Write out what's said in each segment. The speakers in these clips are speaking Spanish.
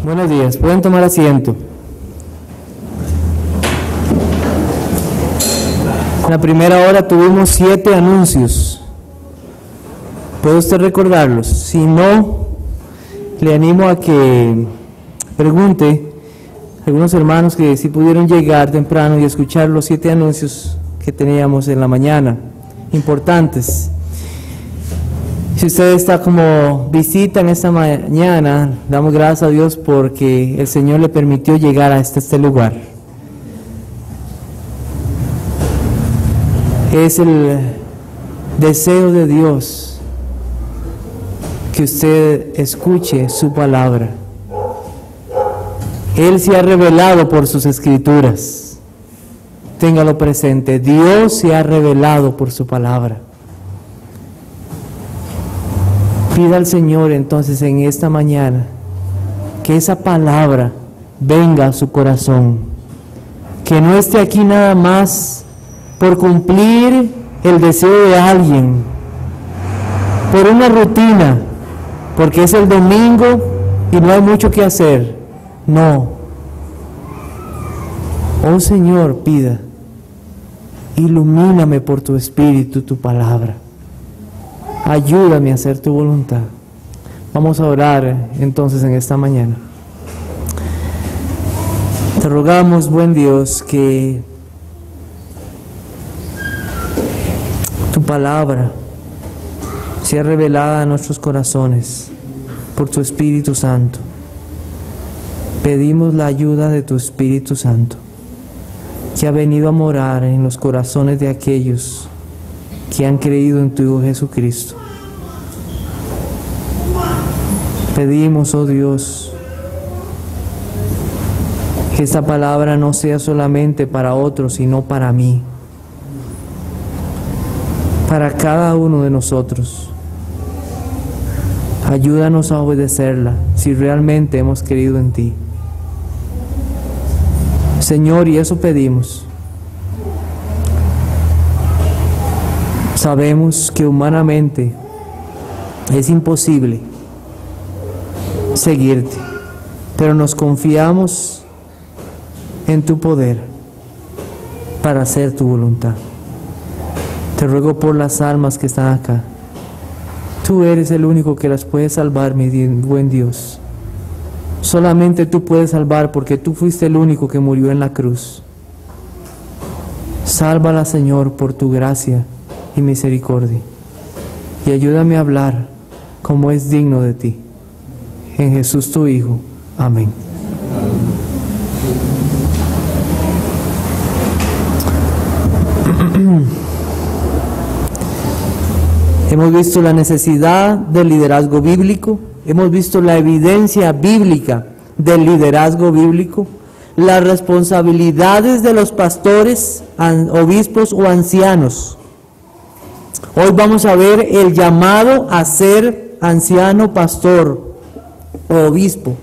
Buenos días, pueden tomar asiento. En la primera hora tuvimos 7 anuncios. ¿Puede usted recordarlos? Si no, le animo a que pregunte a algunos hermanos que si pudieron llegar temprano y escuchar los 7 anuncios que teníamos en la mañana, importantes. Si usted está como visita en esta mañana, damos gracias a Dios porque el Señor le permitió llegar a este lugar. Es el deseo de Dios que usted escuche su palabra. Él se ha revelado por sus escrituras. Téngalo presente, Dios se ha revelado por su palabra. Pida al Señor entonces en esta mañana que esa palabra venga a su corazón, que no esté aquí nada más por cumplir el deseo de alguien, por una rutina, porque es el domingo y no hay mucho que hacer. No. Oh Señor, pida, ilumíname por tu Espíritu, tu palabra. Ayúdame a hacer tu voluntad. Vamos a orar entonces en esta mañana. Te rogamos, buen Dios, que tu palabra sea revelada a nuestros corazones por tu Espíritu Santo. Pedimos la ayuda de tu Espíritu Santo, que ha venido a morar en los corazones de aquellos que han creído en tu Hijo Jesucristo. Pedimos, oh Dios, que esta palabra no sea solamente para otros, sino para mí, para cada uno de nosotros. Ayúdanos a obedecerla si realmente hemos creído en ti. Señor, y eso pedimos. Sabemos que humanamente es imposible seguirte, pero nos confiamos en tu poder para hacer tu voluntad. Te ruego por las almas que están acá. Tú eres el único que las puede salvar, mi buen Dios. Solamente tú puedes salvar porque tú fuiste el único que murió en la cruz. Sálvala, Señor, por tu gracia y misericordia, y ayúdame a hablar como es digno de ti. En Jesús tu Hijo. Amén. Hemos visto la necesidad del liderazgo bíblico, hemos visto la evidencia bíblica del liderazgo bíblico, las responsabilidades de los pastores, obispos o ancianos. Hoy vamos a ver el llamado a ser anciano, pastor o obispo.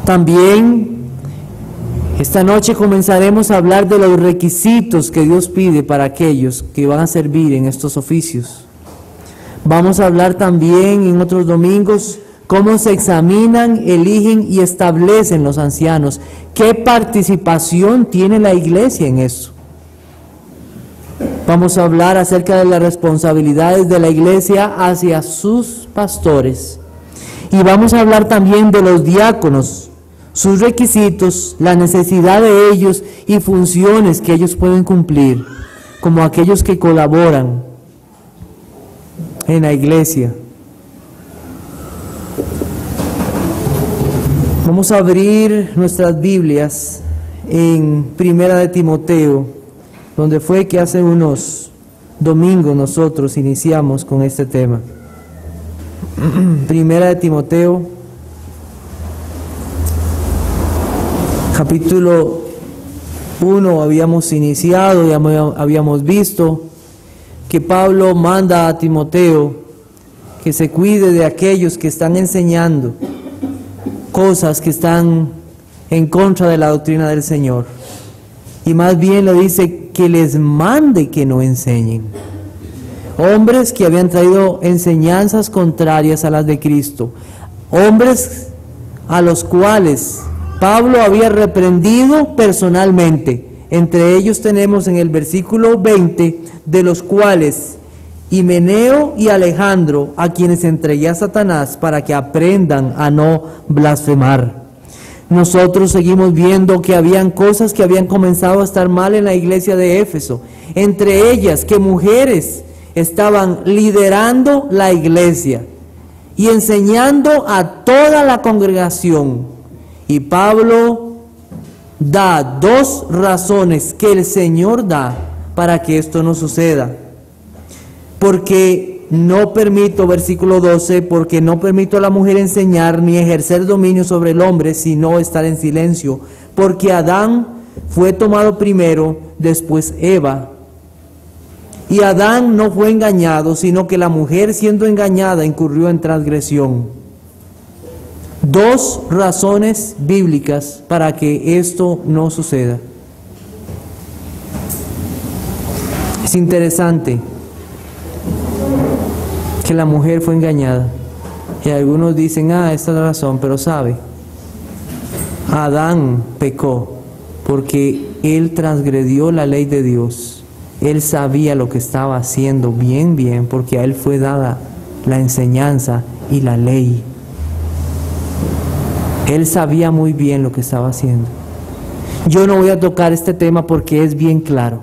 También esta noche comenzaremos a hablar de los requisitos que Dios pide para aquellos que van a servir en estos oficios. Vamos a hablar también en otros domingos cómo se examinan, eligen y establecen los ancianos. ¿Qué participación tiene la iglesia en eso? Vamos a hablar acerca de las responsabilidades de la iglesia hacia sus pastores. Y vamos a hablar también de los diáconos, sus requisitos, la necesidad de ellos y funciones que ellos pueden cumplir, como aquellos que colaboran en la iglesia. Vamos a abrir nuestras Biblias en Primera de Timoteo, donde fue que hace unos domingos nosotros iniciamos con este tema. Primera de Timoteo, capítulo 1, habíamos iniciado y habíamos visto que Pablo manda a Timoteo que se cuide de aquellos que están enseñando cosas que están en contra de la doctrina del Señor. Y más bien le dice que les mande que no enseñen. Hombres que habían traído enseñanzas contrarias a las de Cristo. Hombres a los cuales Pablo había reprendido personalmente. Entre ellos tenemos en el versículo 20, de los cuales Himeneo y Alejandro, a quienes entregué a Satanás para que aprendan a no blasfemar. Nosotros seguimos viendo que habían cosas que habían comenzado a estar mal en la iglesia de Éfeso. Entre ellas, que mujeres estaban liderando la iglesia y enseñando a toda la congregación. Y Pablo da dos razones que el Señor da para que esto no suceda. Porque no permito, versículo 12, porque no permito a la mujer enseñar ni ejercer dominio sobre el hombre, sino estar en silencio. Porque Adán fue tomado primero, después Eva. Y Adán no fue engañado, sino que la mujer, siendo engañada, incurrió en transgresión. Dos razones bíblicas para que esto no suceda. Es interesante que la mujer fue engañada. Y algunos dicen, esta es la razón, pero sabe, Adán pecó porque él transgredió la ley de Dios. Él sabía lo que estaba haciendo bien, porque a él fue dada la enseñanza y la ley. Él sabía muy bien lo que estaba haciendo. Yo no voy a tocar este tema porque es bien claro.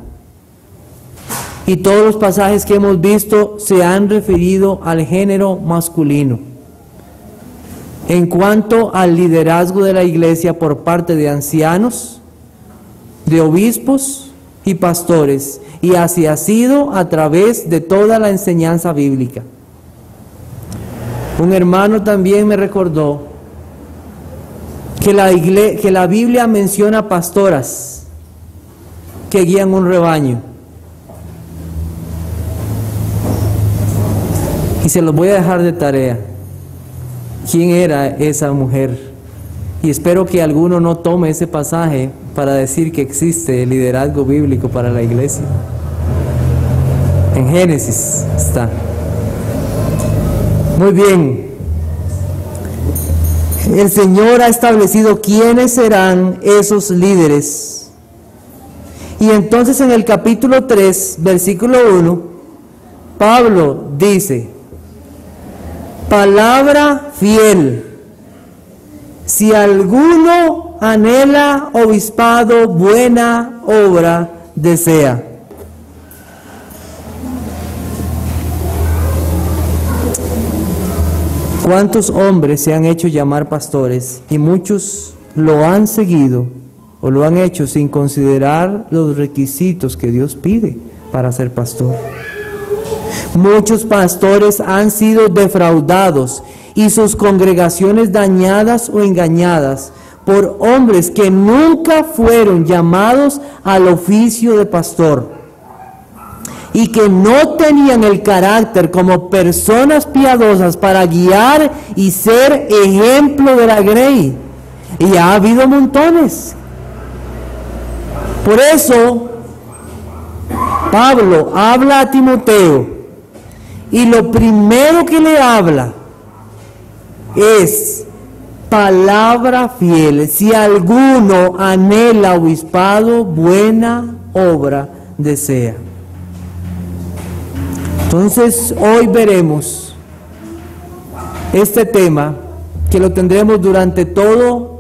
Y todos los pasajes que hemos visto se han referido al género masculino. En cuanto al liderazgo de la iglesia por parte de ancianos, de obispos y pastores, y así ha sido a través de toda la enseñanza bíblica. Un hermano también me recordó que la Biblia menciona pastoras que guían un rebaño. Y se los voy a dejar de tarea. ¿Quién era esa mujer? Y espero que alguno no tome ese pasaje para decir que existe el liderazgo bíblico para la iglesia. En Génesis está. Muy bien. El Señor ha establecido quiénes serán esos líderes. Y entonces en el capítulo 3, versículo 1, Pablo dice: palabra fiel. Si alguno anhela obispado, buena obra desea. ¿Cuántos hombres se han hecho llamar pastores? Y muchos lo han seguido o lo han hecho sin considerar los requisitos que Dios pide para ser pastor. Muchos pastores han sido defraudados y sus congregaciones dañadas o engañadas por hombres que nunca fueron llamados al oficio de pastor y que no tenían el carácter como personas piadosas para guiar y ser ejemplo de la grey. Y ha habido montones. Por eso Pablo habla a Timoteo y lo primero que le habla es palabra fiel. Si alguno anhela obispado, buena obra desea. Entonces hoy veremos este tema, que lo tendremos durante toda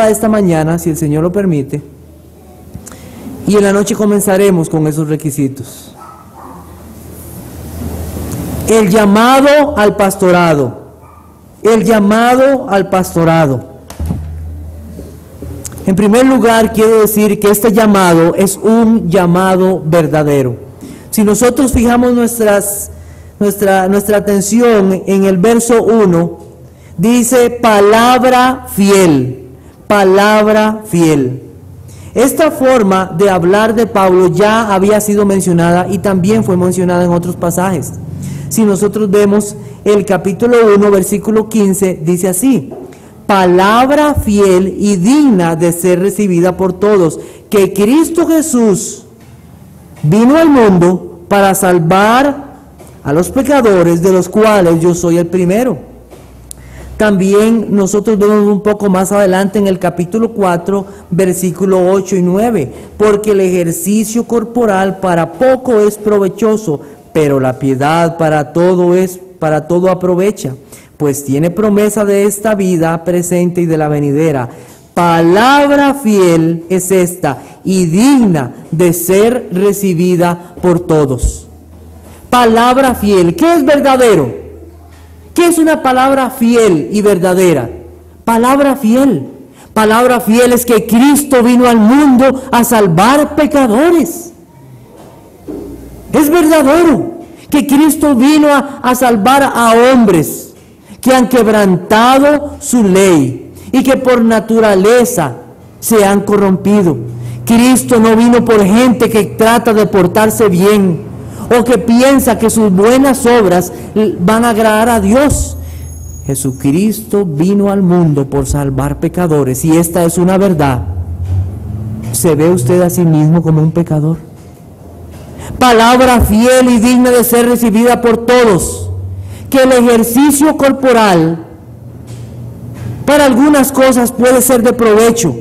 esta mañana, si el Señor lo permite, y en la noche comenzaremos con esos requisitos. El llamado al pastorado. El llamado al pastorado. En primer lugar, quiero decir que este llamado es un llamado verdadero. Si nosotros fijamos nuestra atención en el verso 1, dice palabra fiel, palabra fiel. Esta forma de hablar de Pablo ya había sido mencionada y también fue mencionada en otros pasajes. Si nosotros vemos el capítulo 1, versículo 15, dice así: palabra fiel y digna de ser recibida por todos, que Cristo Jesús vino al mundo para salvar a los pecadores, de los cuales yo soy el primero. También nosotros vemos un poco más adelante en el capítulo 4, versículo 8 y 9, porque el ejercicio corporal para poco es provechoso, pero la piedad para todo aprovecha, pues tiene promesa de esta vida presente y de la venidera. Palabra fiel es esta y digna de ser recibida por todos. Palabra fiel, ¿qué es verdadero? ¿Qué es una palabra fiel y verdadera? Palabra fiel. Palabra fiel es que Cristo vino al mundo a salvar pecadores. Es verdadero que Cristo vino a salvar a hombres que han quebrantado su ley y que por naturaleza se han corrompido. Cristo no vino por gente que trata de portarse bien o que piensa que sus buenas obras van a agradar a Dios. Jesucristo vino al mundo por salvar pecadores, y esta es una verdad. ¿Se ve usted a sí mismo como un pecador? Palabra fiel y digna de ser recibida por todos, que el ejercicio corporal para algunas cosas puede ser de provecho,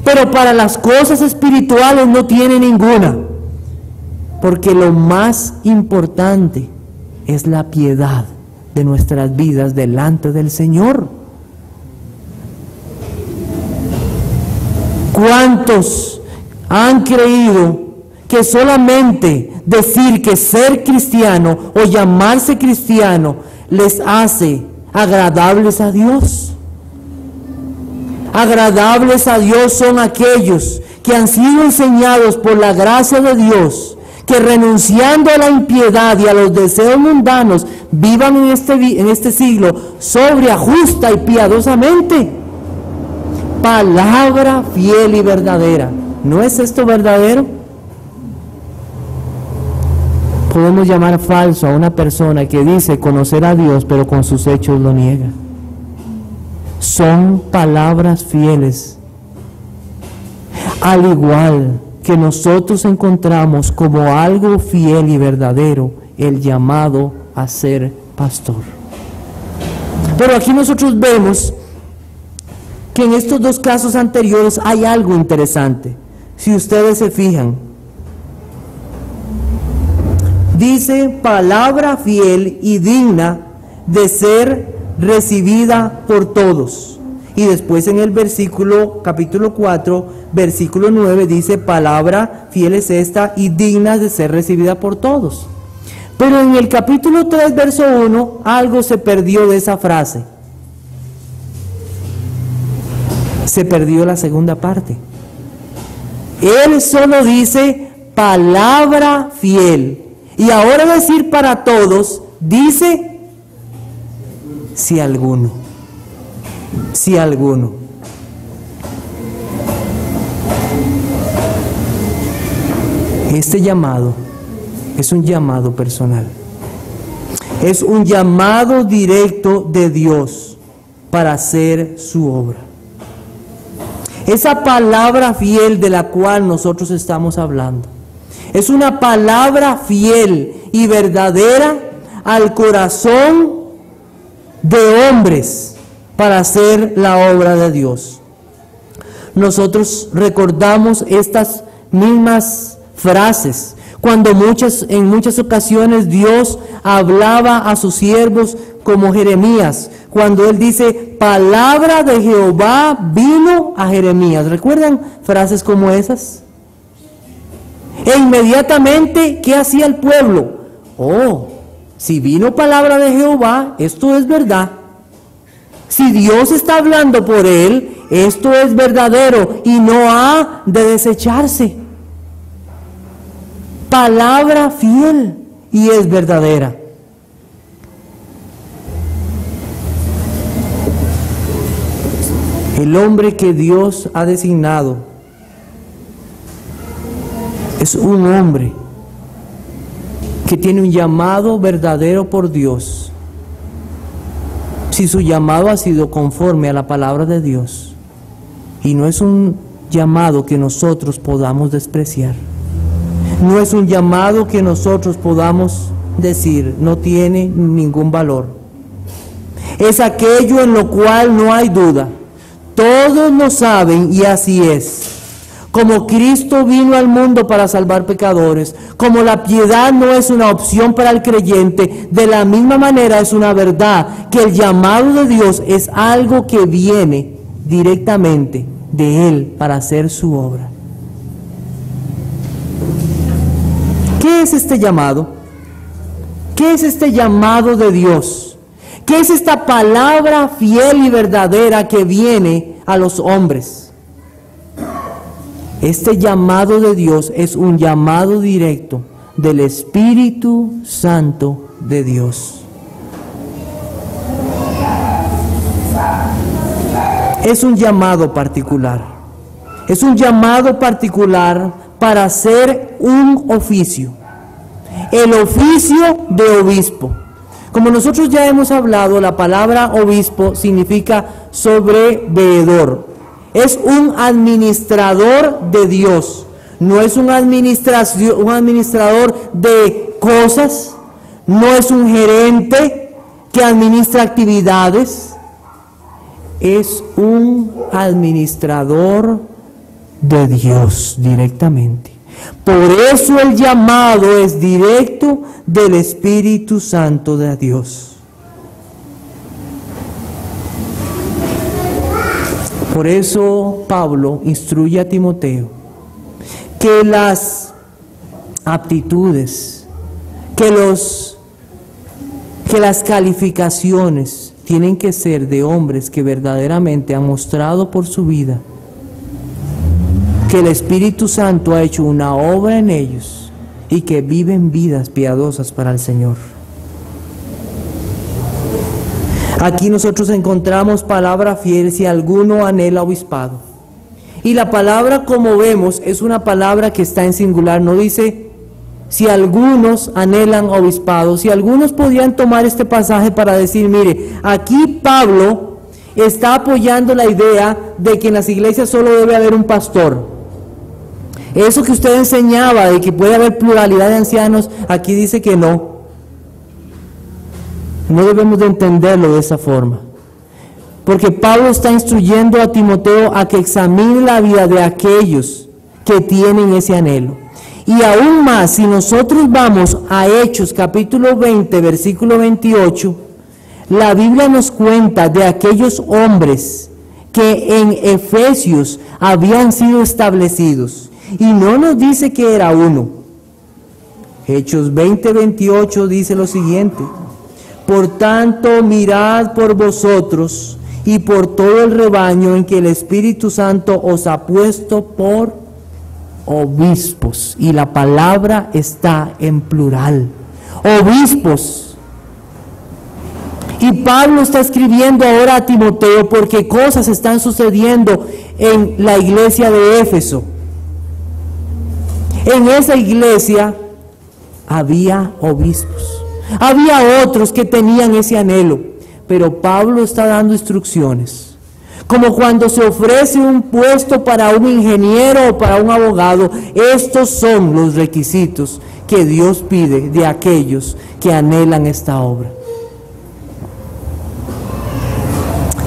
pero para las cosas espirituales no tiene ninguna. Porque lo más importante es la piedad de nuestras vidas delante del Señor. ¿Cuántos han creído que solamente decir que ser cristiano o llamarse cristiano les hace agradables a Dios? Agradables a Dios son aquellos que han sido enseñados por la gracia de Dios, que renunciando a la impiedad y a los deseos mundanos, vivan en este siglo sobria, justa y piadosamente. Palabra fiel y verdadera. ¿No es esto verdadero? Podemos llamar falso a una persona que dice conocer a Dios, pero con sus hechos lo niega. Son palabras fieles. Al igual que nosotros encontramos como algo fiel y verdadero el llamado a ser pastor. Pero aquí nosotros vemos que en estos dos casos anteriores hay algo interesante. Si ustedes se fijan, dice palabra fiel y digna de ser recibida por todos. Y después en el capítulo 4, versículo 9, dice palabra fiel es esta y digna de ser recibida por todos. Pero en el capítulo 3, verso 1, algo se perdió de esa frase. Se perdió la segunda parte. Él solo dice palabra fiel. Y ahora decir para todos, dice si alguno. Si alguno. Este llamado es un llamado personal. Es un llamado directo de Dios para hacer su obra. Esa palabra fiel de la cual nosotros estamos hablando es una palabra fiel y verdadera al corazón de hombres para hacer la obra de Dios. Nosotros recordamos estas mismas frases cuando en muchas ocasiones Dios hablaba a sus siervos como Jeremías, cuando él dice palabra de Jehová vino a Jeremías. ¿Recuerdan frases como esas? E inmediatamente, ¿qué hacía el pueblo? Oh, si vino palabra de Jehová, esto es verdad. Si Dios está hablando por él, esto es verdadero y no ha de desecharse. Palabra fiel y es verdadera. El hombre que Dios ha designado es un hombre que tiene un llamado verdadero por Dios. Si su llamado ha sido conforme a la palabra de Dios, y no es un llamado que nosotros podamos despreciar, no es un llamado que nosotros podamos decir no tiene ningún valor. Es aquello en lo cual no hay duda. Todos lo saben y así es. Como Cristo vino al mundo para salvar pecadores, como la piedad no es una opción para el creyente, de la misma manera es una verdad que el llamado de Dios es algo que viene directamente de Él para hacer su obra. ¿Qué es este llamado? ¿Qué es este llamado de Dios? ¿Qué es esta palabra fiel y verdadera que viene a los hombres? Este llamado de Dios es un llamado directo del Espíritu Santo de Dios. Es un llamado particular. Es un llamado particular para hacer un oficio. El oficio de obispo. Como nosotros ya hemos hablado, la palabra obispo significa sobreveedor. Es un administrador de Dios. No es un administrador de cosas. No es un gerente que administra actividades. Es un administrador de Dios directamente. Por eso el llamado es directo del Espíritu Santo de Dios. Por eso Pablo instruye a Timoteo que las aptitudes, que las calificaciones tienen que ser de hombres que verdaderamente han mostrado por su vida que el Espíritu Santo ha hecho una obra en ellos y que viven vidas piadosas para el Señor. Aquí nosotros encontramos palabra fiel si alguno anhela obispado. Y la palabra, como vemos, es una palabra que está en singular. No dice si algunos anhelan obispado. Si algunos podían tomar este pasaje para decir, mire, aquí Pablo está apoyando la idea de que en las iglesias solo debe haber un pastor. Eso que usted enseñaba de que puede haber pluralidad de ancianos, aquí dice que no. No debemos de entenderlo de esa forma. Porque Pablo está instruyendo a Timoteo a que examine la vida de aquellos que tienen ese anhelo. Y aún más, si nosotros vamos a Hechos capítulo 20, versículo 28, la Biblia nos cuenta de aquellos hombres que en Efesios habían sido establecidos. Y no nos dice que era uno. Hechos 20, 28 dice lo siguiente: por tanto, mirad por vosotros y por todo el rebaño en que el Espíritu Santo os ha puesto por obispos. Y la palabra está en plural. Obispos. Y Pablo está escribiendo ahora a Timoteo porque cosas están sucediendo en la iglesia de Éfeso. En esa iglesia había obispos. Había otros que tenían ese anhelo, pero Pablo está dando instrucciones. Como cuando se ofrece un puesto para un ingeniero o para un abogado, estos son los requisitos que Dios pide de aquellos que anhelan esta obra.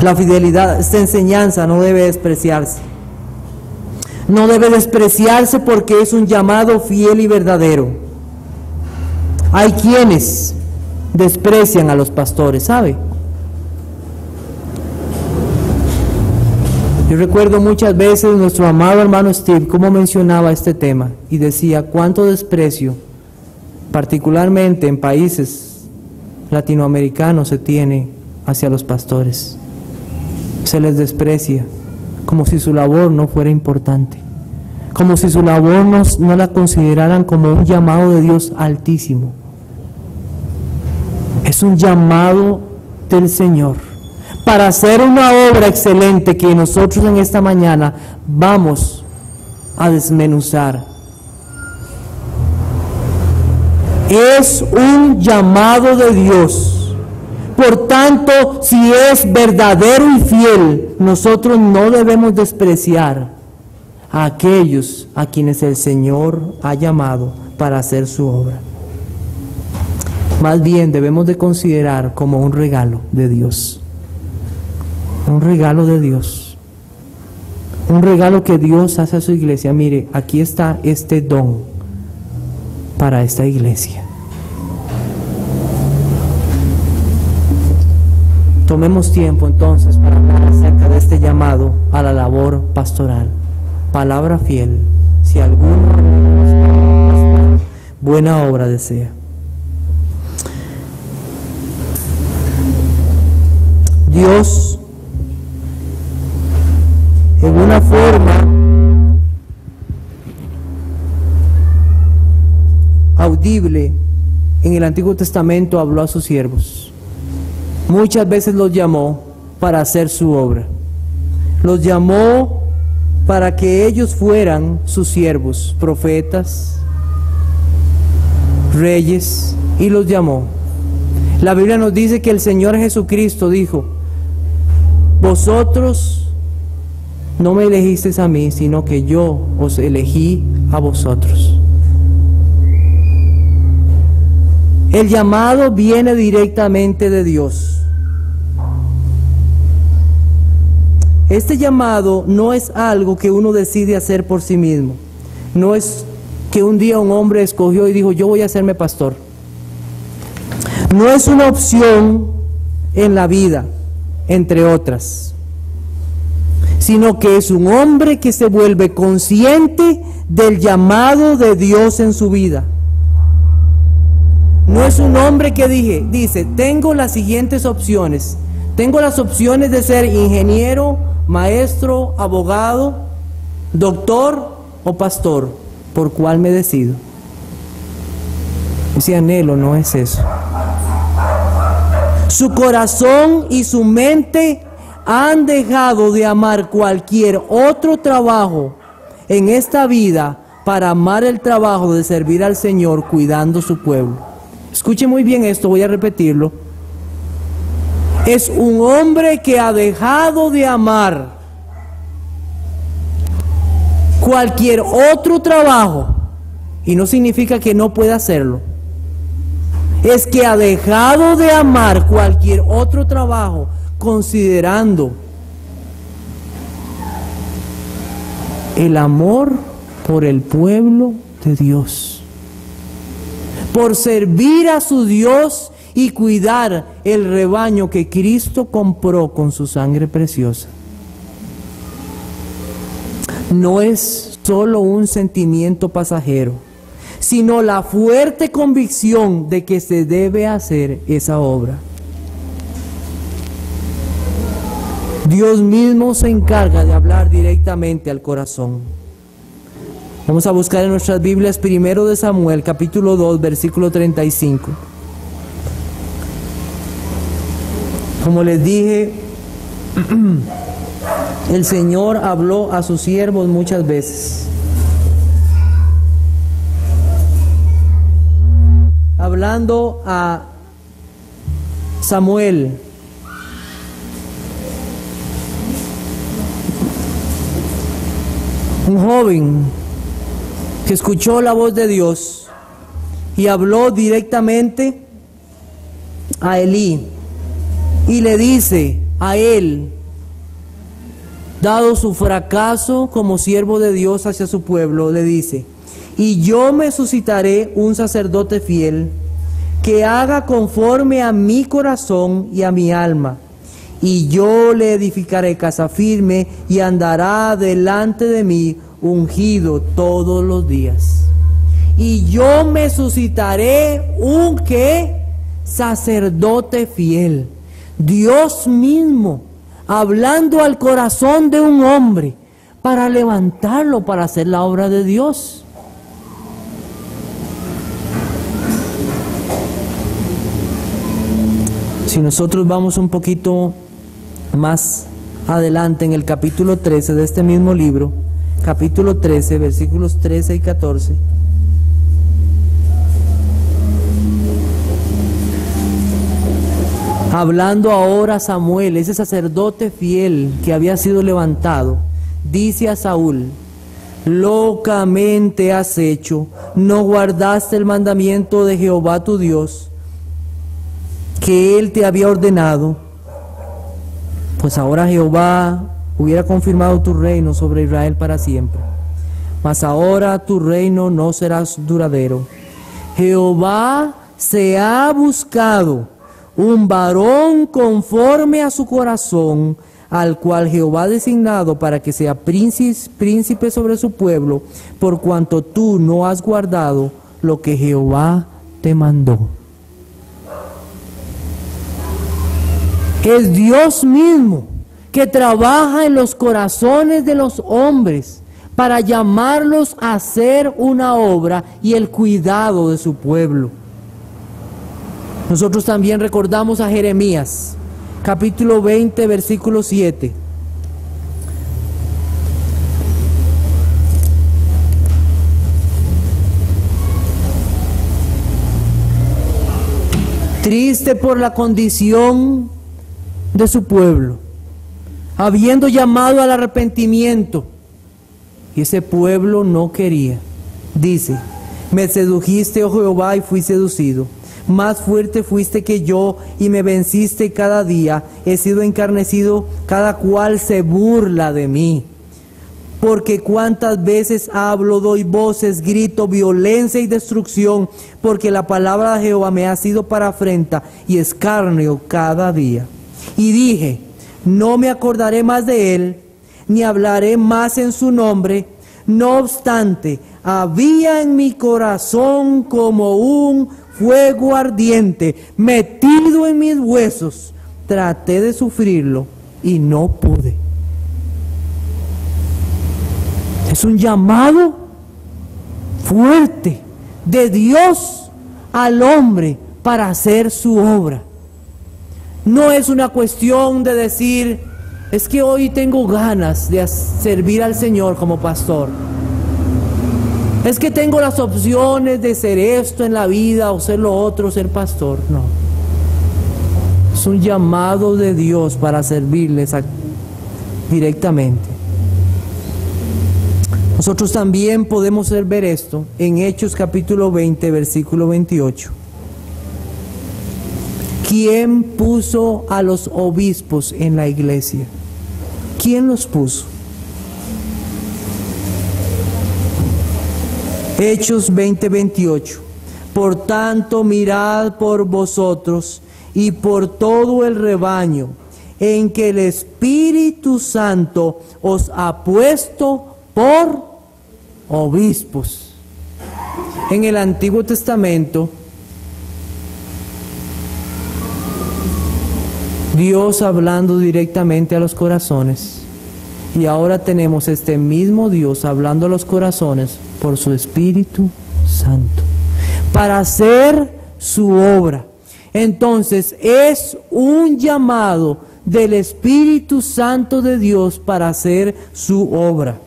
La fidelidad, esta enseñanza no debe despreciarse. No debe despreciarse porque es un llamado fiel y verdadero. Hay quienes desprecian a los pastores, ¿sabe? Yo recuerdo muchas veces nuestro amado hermano Steve cómo mencionaba este tema y decía cuánto desprecio, particularmente en países latinoamericanos, se tiene hacia los pastores. Se les desprecia como si su labor no fuera importante, como si su labor no la consideraran como un llamado de Dios altísimo. Es un llamado del Señor para hacer una obra excelente que nosotros en esta mañana vamos a desmenuzar. Es un llamado de Dios. Por tanto, si es verdadero y fiel, nosotros no debemos despreciar a aquellos a quienes el Señor ha llamado para hacer su obra. Más bien debemos de considerar como un regalo de Dios. Un regalo de Dios. Un regalo que Dios hace a su iglesia. Mire, aquí está este don para esta iglesia. Tomemos tiempo entonces para hablar acerca de este llamado a la labor pastoral. Palabra fiel, si alguno buena obra desea. Dios, en una forma audible, en el Antiguo Testamento habló a sus siervos. Muchas veces los llamó para hacer su obra. Los llamó para que ellos fueran sus siervos, profetas, reyes, y los llamó. La Biblia nos dice que el Señor Jesucristo dijo: vosotros no me elegisteis a mí, sino que yo os elegí a vosotros. El llamado viene directamente de Dios. Este llamado no es algo que uno decide hacer por sí mismo. No es que un día un hombre escogió y dijo: yo voy a hacerme pastor. No es una opción en la vida, entre otras, sino que es un hombre que se vuelve consciente del llamado de Dios en su vida. No es un hombre que dice: tengo las siguientes opciones. Tengo las opciones de ser ingeniero, maestro, abogado, doctor o pastor. ¿Por cuál me decido? Ese anhelo no es eso. Su corazón y su mente han dejado de amar cualquier otro trabajo en esta vida para amar el trabajo de servir al Señor cuidando su pueblo. Escuche muy bien esto, voy a repetirlo. Es un hombre que ha dejado de amar cualquier otro trabajo, y no significa que no pueda hacerlo. Es que ha dejado de amar cualquier otro trabajo, considerando el amor por el pueblo de Dios, por servir a su Dios y cuidar el rebaño que Cristo compró con su sangre preciosa. No es solo un sentimiento pasajero, sino la fuerte convicción de que se debe hacer esa obra. Dios mismo se encarga de hablar directamente al corazón. Vamos a buscar en nuestras Biblias 1 de Samuel, capítulo 2, versículo 35. Como les dije, el Señor habló a sus siervos muchas veces. Hablando a Samuel, un joven que escuchó la voz de Dios y habló directamente a Elí y le dice a él, dado su fracaso como siervo de Dios hacia su pueblo, le dice: y yo me suscitaré un sacerdote fiel que haga conforme a mi corazón y a mi alma, y yo le edificaré casa firme y andará delante de mí ungido todos los días. Y yo me suscitaré un ¿qué? Sacerdote fiel. Dios mismo hablando al corazón de un hombre para levantarlo para hacer la obra de Dios. Si nosotros vamos un poquito más adelante en el capítulo 13 de este mismo libro, capítulo 13, versículos 13 y 14, hablando ahora Samuel, ese sacerdote fiel que había sido levantado, dice a Saúl: locamente has hecho, no guardaste el mandamiento de Jehová tu Dios, que Él te había ordenado, pues ahora Jehová hubiera confirmado tu reino sobre Israel para siempre. Mas ahora tu reino no será duradero. Jehová se ha buscado un varón conforme a su corazón, al cual Jehová ha designado para que sea príncipe sobre su pueblo, por cuanto tú no has guardado lo que Jehová te mandó. Es Dios mismo que trabaja en los corazones de los hombres para llamarlos a hacer una obra y el cuidado de su pueblo. Nosotros también recordamos a Jeremías, capítulo 20, versículo 7. Triste por la condición de su pueblo, habiendo llamado al arrepentimiento, y ese pueblo no quería. Dice: me sedujiste, oh Jehová, y fui seducido. Más fuerte fuiste que yo, y me venciste cada día. He sido encarnecido, cada cual se burla de mí. Porque cuántas veces hablo, doy voces, grito, violencia y destrucción, porque la palabra de Jehová me ha sido para afrenta y escarnio cada día. Y dije: no me acordaré más de él, ni hablaré más en su nombre. No obstante, había en mi corazón como un fuego ardiente metido en mis huesos. Traté de sufrirlo y no pude. Es un llamado fuerte de Dios al hombre para hacer su obra. No es una cuestión de decir: es que hoy tengo ganas de servir al Señor como pastor. Es que tengo las opciones de ser esto en la vida o ser lo otro, ser pastor. No. Es un llamado de Dios para servirles directamente. Nosotros también podemos ver esto en Hechos capítulo 20, versículo 28. ¿Quién puso a los obispos en la iglesia? ¿Quién los puso? Hechos 20, 28. Por tanto, mirad por vosotros y por todo el rebaño, en que el Espíritu Santo os ha puesto por obispos. En el Antiguo Testamento, Dios hablando directamente a los corazones, y ahora tenemos este mismo Dios hablando a los corazones por su Espíritu Santo, para hacer su obra. Entonces es un llamado del Espíritu Santo de Dios para hacer su obra.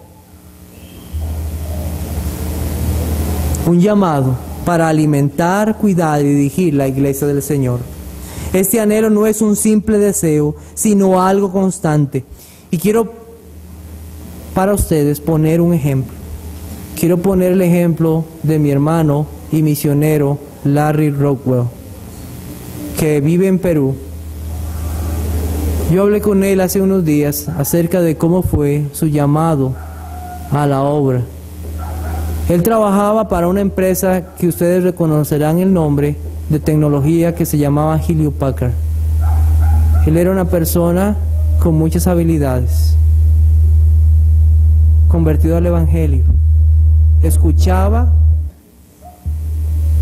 Un llamado para alimentar, cuidar y dirigir la iglesia del Señor. Este anhelo no es un simple deseo, sino algo constante. Y quiero para ustedes poner un ejemplo. Quiero poner el ejemplo de mi hermano y misionero Larry Rockwell, que vive en Perú. Yo hablé con él hace unos días acerca de cómo fue su llamado a la obra. Él trabajaba para una empresa que ustedes reconocerán el nombre, de tecnología, que se llamaba Hewlett Packard. Él era una persona con muchas habilidades, convertido al Evangelio. Escuchaba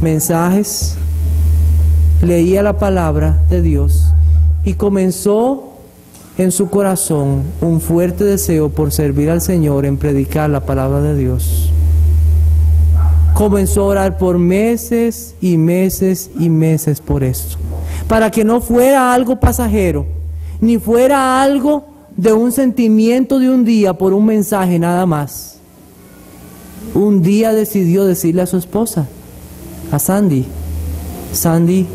mensajes, leía la palabra de Dios y comenzó en su corazón un fuerte deseo por servir al Señor en predicar la palabra de Dios. Comenzó a orar por meses y meses y meses por esto, para que no fuera algo pasajero, ni fuera algo de un sentimiento de un día por un mensaje nada más. Un día decidió decirle a su esposa, a Sandy: Sandy,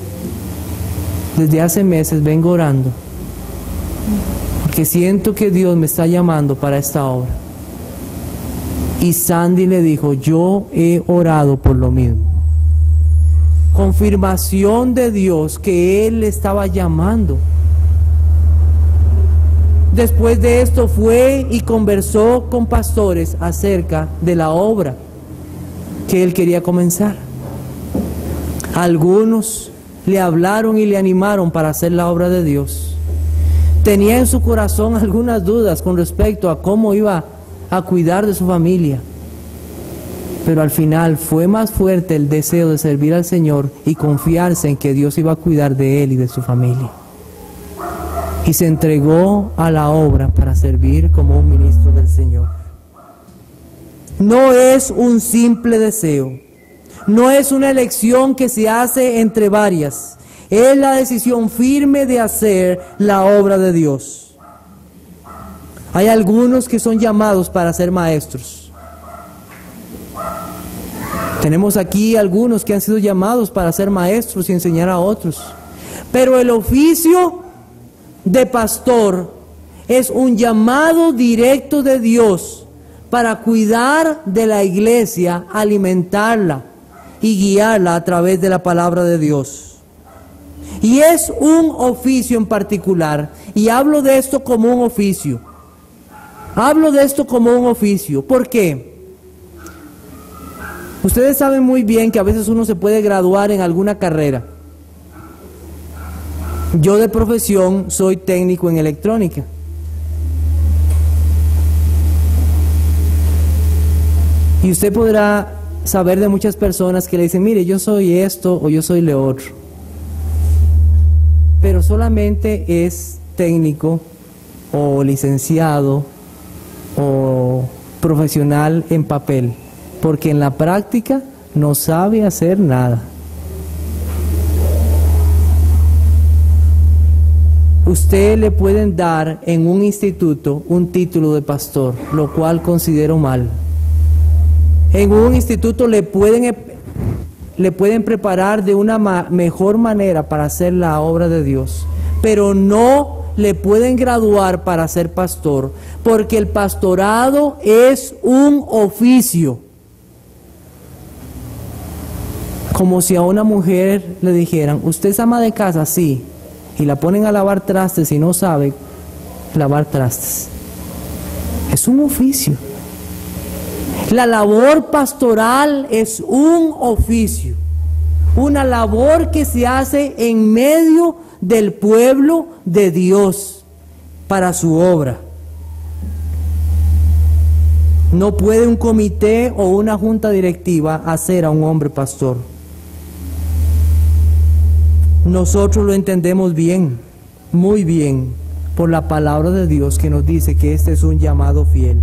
desde hace meses vengo orando, porque siento que Dios me está llamando para esta obra. Y Sandy le dijo: yo he orado por lo mismo. confirmación de Dios que Él le estaba llamando. Después de esto fue y conversó con pastores acerca de la obra que Él quería comenzar. Algunos le hablaron y le animaron para hacer la obra de Dios. Tenía en su corazón algunas dudas con respecto a cómo iba a cuidar de su familia. Pero al final fue más fuerte el deseo de servir al Señor y confiarse en que Dios iba a cuidar de él y de su familia. Y se entregó a la obra para servir como un ministro del Señor. No es un simple deseo. No es una elección que se hace entre varias. Es la decisión firme de hacer la obra de Dios. Hay algunos que son llamados para ser maestros. Tenemos aquí algunos que han sido llamados para ser maestros y enseñar a otros. Pero el oficio de pastor es un llamado directo de Dios para cuidar de la iglesia, alimentarla y guiarla a través de la palabra de Dios. Y es un oficio en particular, y hablo de esto como un oficio. Hablo de esto como un oficio. ¿Por qué? Ustedes saben muy bien que a veces uno se puede graduar en alguna carrera. Yo de profesión soy técnico en electrónica. Y usted podrá saber de muchas personas que le dicen, mire, yo soy esto o yo soy lo otro. Pero solamente es técnico o licenciado o profesional en papel, porque en la práctica no sabe hacer nada. Usted le pueden dar en un instituto un título de pastor, lo cual considero mal. En un instituto le pueden preparar de una mejor manera para hacer la obra de Dios, pero no le pueden graduar para ser pastor, porque el pastorado es un oficio. Como si a una mujer le dijeran, ¿usted es ama de casa? Sí. Y la ponen a lavar trastes y no sabe lavar trastes. Es un oficio. La labor pastoral es un oficio, una labor que se hace en medio del pueblo de Dios para su obra. No puede un comité o una junta directiva hacer a un hombre pastor. Nosotros lo entendemos bien, muy bien, por la palabra de Dios que nos dice que este es un llamado fiel.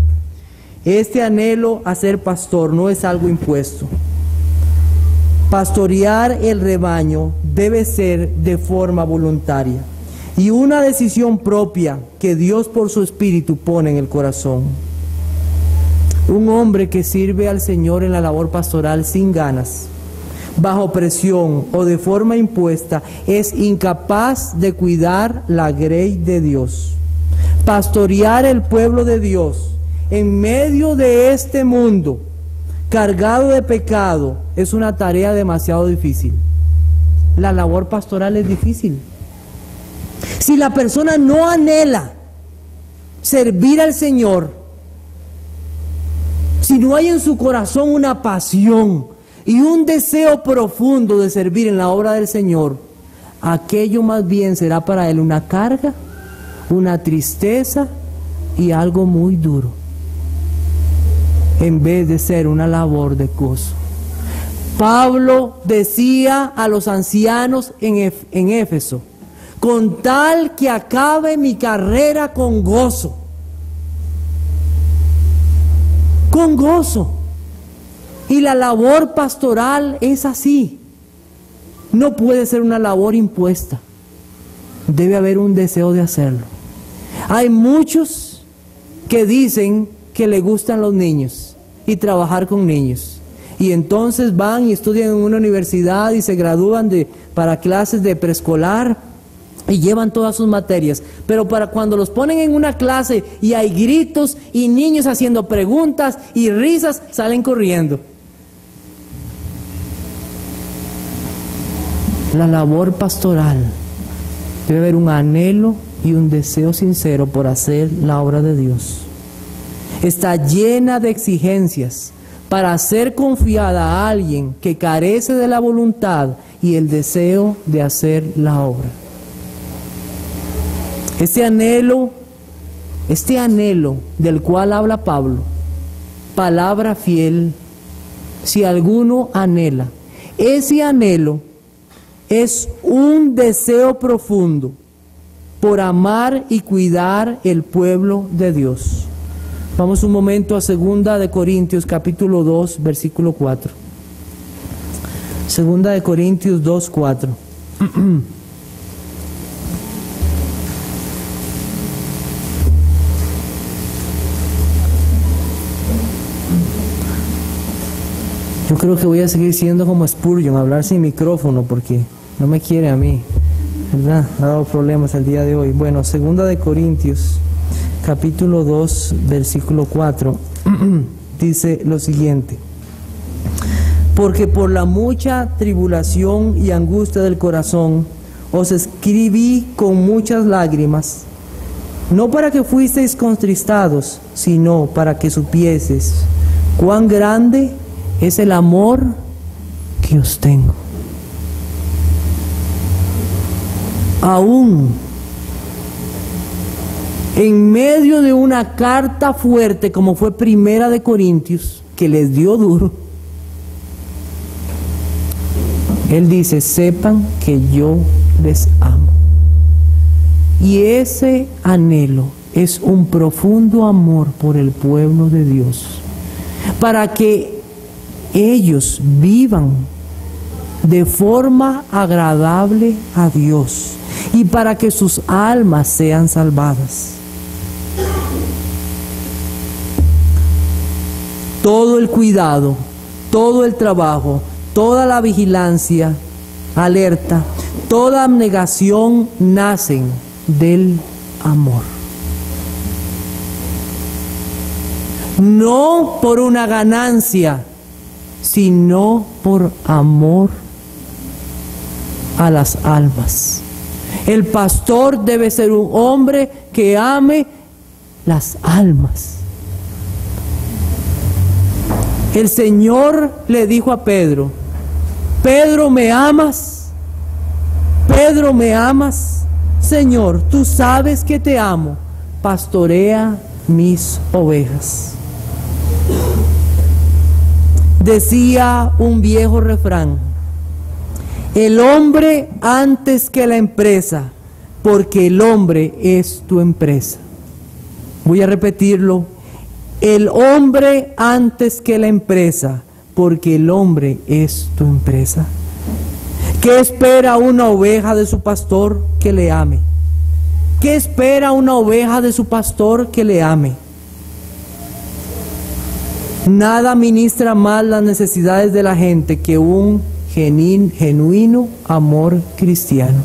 Este anhelo a ser pastor no es algo impuesto. Pastorear el rebaño debe ser de forma voluntaria y una decisión propia que Dios por su Espíritu pone en el corazón. Un hombre que sirve al Señor en la labor pastoral sin ganas, bajo presión o de forma impuesta, es incapaz de cuidar la grey de Dios. Pastorear el pueblo de Dios en medio de este mundo cargado de pecado es una tarea demasiado difícil. La labor pastoral es difícil. Si la persona no anhela servir al Señor, si no hay en su corazón una pasión y un deseo profundo de servir en la obra del Señor, aquello más bien será para él una carga, una tristeza y algo muy duro, en vez de ser una labor de gozo. Pablo decía a los ancianos en Éfeso, con tal que acabe mi carrera con gozo. Con gozo. Y la labor pastoral es así. No puede ser una labor impuesta. Debe haber un deseo de hacerlo. Hay muchos que dicen que les gustan los niños y trabajar con niños. Y entonces van y estudian en una universidad y se gradúan para clases de preescolar y llevan todas sus materias. Pero para cuando los ponen en una clase y hay gritos y niños haciendo preguntas y risas, salen corriendo. la labor pastoral, debe haber un anhelo y un deseo sincero por hacer la obra de Dios. Está llena de exigencias para ser confiada a alguien que carece de la voluntad y el deseo de hacer la obra. Este anhelo del cual habla Pablo, palabra fiel, si alguno anhela, ese anhelo es un deseo profundo por amar y cuidar el pueblo de Dios. Vamos un momento a 2 Corintios capítulo 2, versículo 4. 2 Corintios 2, 4. Yo creo que voy a seguir siendo como Spurgeon, hablar sin micrófono, porque no me quiere a mí, ¿verdad? Ha dado problemas el día de hoy. Bueno, 2 Corintios, capítulo 2, versículo 4, dice lo siguiente: porque por la mucha tribulación y angustia del corazón os escribí con muchas lágrimas, no para que fuisteis contristados, sino para que supieseis cuán grande es el amor que os tengo. Aún en medio de una carta fuerte como fue 1 Corintios, que les dio duro, él dice: sepan que yo les amo. Y ese anhelo es un profundo amor por el pueblo de Dios, para que ellos vivan de forma agradable a Dios y para que sus almas sean salvadas. Todo el cuidado, todo el trabajo, toda la vigilancia, alerta, toda abnegación nacen del amor. No por una ganancia, sino por amor a las almas. El pastor debe ser un hombre que ame las almas. El Señor le dijo a Pedro: Pedro, ¿me amas? Pedro, ¿me amas? Señor, tú sabes que te amo. Pastorea mis ovejas. Decía un viejo refrán: el hombre antes que la empresa, porque el hombre es tu empresa. Voy a repetirlo: el hombre antes que la empresa, porque el hombre es tu empresa. ¿Qué espera una oveja de su pastor? Que le ame. ¿Qué espera una oveja de su pastor? Que le ame. Nada ministra más las necesidades de la gente que un genuino amor cristiano.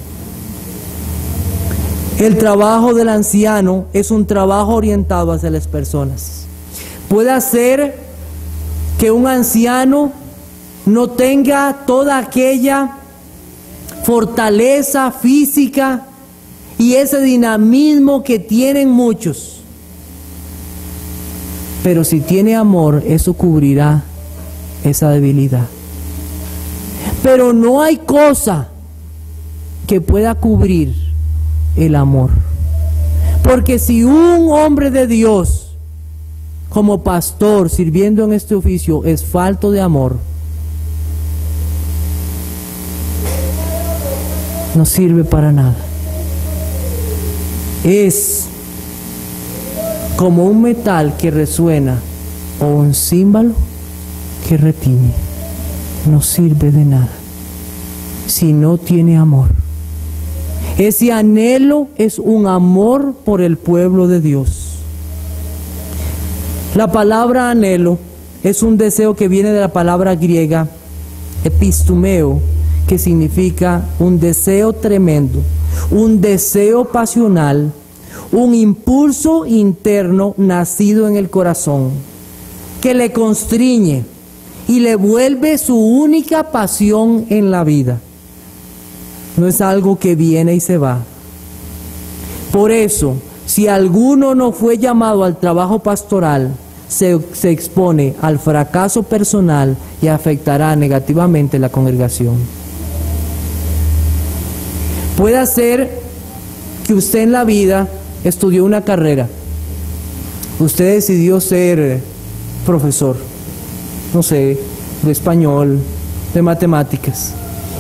El trabajo del anciano es un trabajo orientado hacia las personas. Puede hacer que un anciano no tenga toda aquella fortaleza física y ese dinamismo que tienen muchos. Pero si tiene amor, eso cubrirá esa debilidad. Pero no hay cosa que pueda cubrir el amor. Porque si un hombre de Dios, como pastor, sirviendo en este oficio, es falto de amor, no sirve para nada. Es como un metal que resuena o un címbalo que retiñe. No sirve de nada si no tiene amor. Ese anhelo es un amor por el pueblo de Dios. La palabra anhelo es un deseo que viene de la palabra griega epistumeo, que significa un deseo tremendo, un deseo pasional, un impulso interno nacido en el corazón, que le constriñe y le vuelve su única pasión en la vida. no es algo que viene y se va. Por eso, si alguno no fue llamado al trabajo pastoral, se expone al fracaso personal y afectará negativamente la congregación. Puede ser que usted en la vida estudió una carrera. Usted decidió ser profesor, no sé, de español, de matemáticas.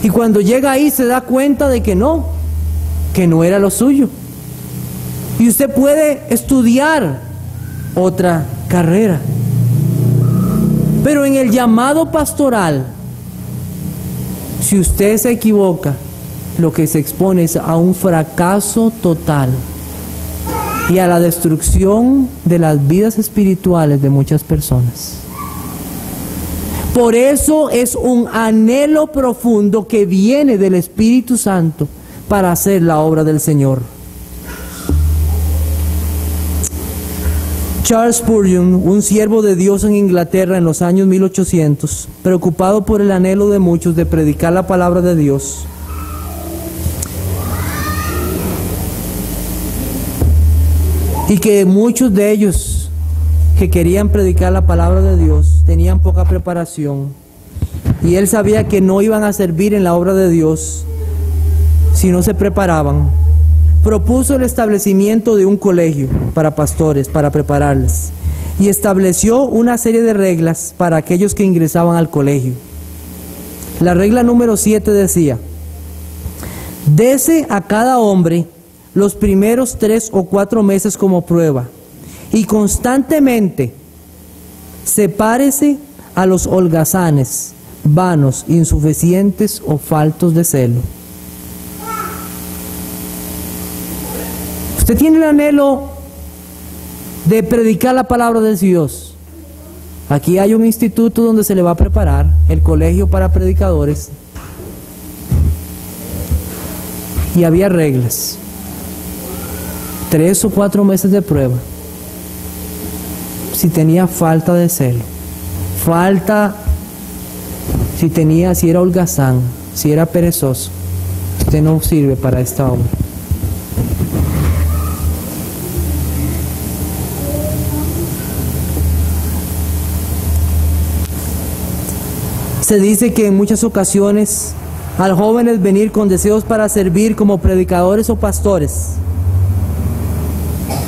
Y cuando llega ahí se da cuenta de que no era lo suyo. Y usted puede estudiar otra carrera. Pero en el llamado pastoral, si usted se equivoca, lo que se expone es a un fracaso total y a la destrucción de las vidas espirituales de muchas personas. Por eso es un anhelo profundo que viene del Espíritu Santo para hacer la obra del Señor. Charles Spurgeon, un siervo de Dios en Inglaterra en los años 1800, preocupado por el anhelo de muchos de predicar la palabra de Dios, y que muchos de ellos que querían predicar la palabra de Dios tenían poca preparación, y él sabía que no iban a servir en la obra de Dios si no se preparaban, propuso el establecimiento de un colegio para pastores, para prepararles, y estableció una serie de reglas para aquellos que ingresaban al colegio. La regla número 7 decía: dese a cada hombre los primeros 3 o 4 meses como prueba, y constantemente sepárese a los holgazanes, vanos, insuficientes o faltos de celo. Usted tiene el anhelo de predicar la palabra de Dios. Aquí hay un instituto donde se le va a preparar, el colegio para predicadores, y había reglas. 3 o 4 meses de prueba. Si tenía falta de celo, si era holgazán, si era perezoso, usted no sirve para esta obra. Se dice que en muchas ocasiones al jóvenes venir con deseos para servir como predicadores o pastores,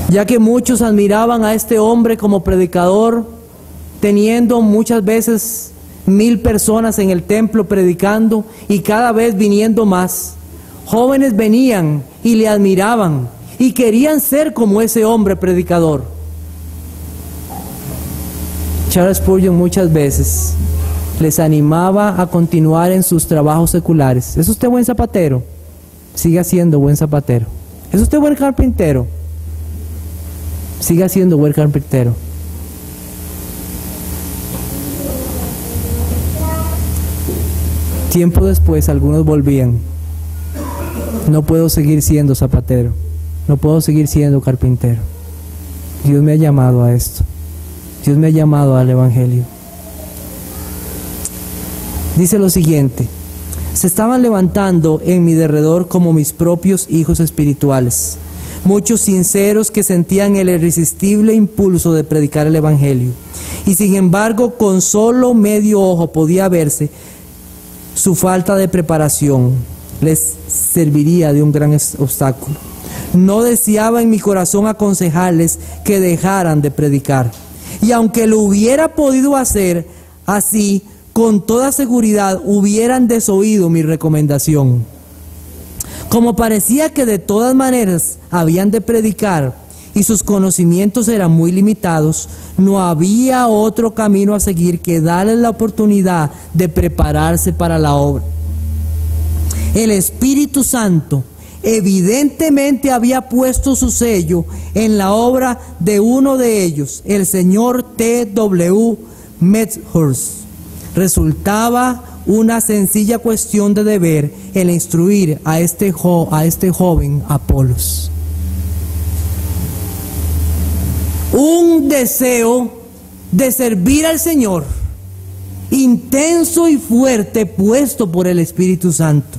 ya que muchos admiraban a este hombre como predicador, teniendo muchas veces 1000 personas en el templo predicando y cada vez viniendo más. Jóvenes venían y le admiraban y querían ser como ese hombre predicador. Charles Spurgeon muchas veces les animaba a continuar en sus trabajos seculares. ¿Es usted buen zapatero? Siga siendo buen zapatero. ¿Es usted buen carpintero? Siga siendo buen carpintero. Tiempo después algunos volvían: no puedo seguir siendo zapatero, no puedo seguir siendo carpintero. Dios me ha llamado a esto. Dios me ha llamado al Evangelio. Dice lo siguiente: se estaban levantando en mi derredor como mis propios hijos espirituales, muchos sinceros que sentían el irresistible impulso de predicar el Evangelio, y sin embargo con solo medio ojo podía verse su falta de preparación les serviría de un gran obstáculo. No deseaba en mi corazón aconsejarles que dejaran de predicar, y aunque lo hubiera podido hacer así, con toda seguridad hubieran desoído mi recomendación. Como parecía que de todas maneras habían de predicar y sus conocimientos eran muy limitados, no había otro camino a seguir que darles la oportunidad de prepararse para la obra. El Espíritu Santo evidentemente había puesto su sello en la obra de uno de ellos, el señor T.W. Medhurst. Resultaba una sencilla cuestión de deber el instruir a este joven Apolos. Un deseo de servir al Señor, intenso y fuerte, puesto por el Espíritu Santo.